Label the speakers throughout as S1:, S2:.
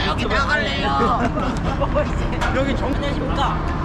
S1: 여기 나갈래요.
S2: 여기 정.
S1: 안녕하십니까.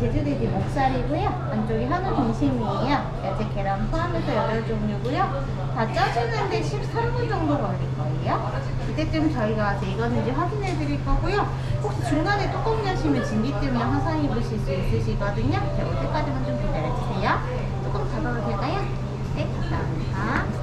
S3: 제주돼지 목살이고요. 안쪽이 한우 등심이에요. 야채 계란 포함해서 8종류고요. 다 쪄주는데 13분 정도 걸릴 거예요. 그때쯤 저희가 와서 익었는지 확인해 드릴 거고요. 혹시 중간에 뚜껑 여시면 진기 때문에 화상 입으실 수 있으시거든요. 자, 올 때까지만 좀 기다려주세요. 뚜껑 닫아도 될까요? 네, 감사합니다.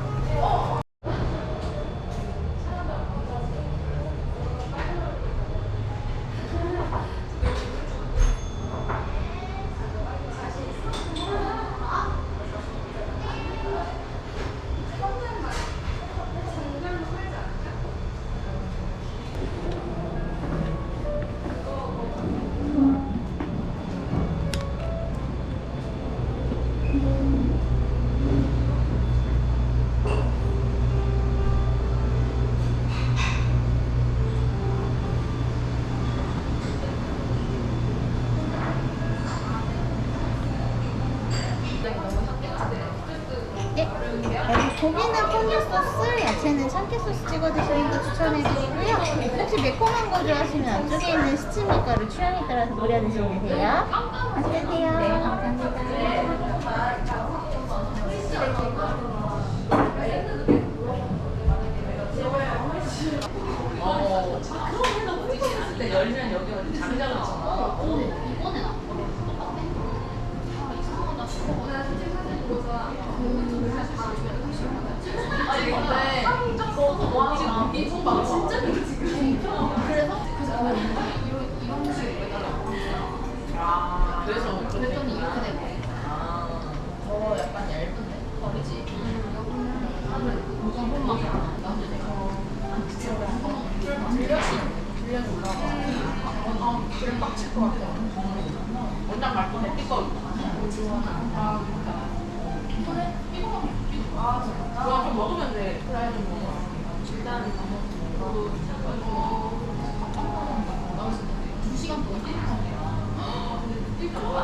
S3: 네, 여기 고기는 퐁듀 소스, 야채는 참깨 소스 찍어 드시는 거 추천해드리고요. 혹시 매콤한 거 좋아하시면 안쪽에 있는 시치미가루 취향에 따라서 뿌려 드시면 돼요. 맛있게 드세요. 네, 감사합니다.
S1: 열면 여기 어디 장작을 쳐.
S3: 이번엔 안
S1: 아니 근데 지금 이분방 진짜 그래서 이런 식으로 해달라고. 아 그래서
S3: 그랬더니 이렇게 되고.
S1: 더 약간 얇은데 버리지.
S3: 무슨 맛이
S1: 들려서 올라가. 그래 빡칠 것 같아. 원장 말고 내 삐꺼. 아 그래? 그거 좀 먹으면 돼. 그래 좀 먹어. 일단 너도 2시간 동안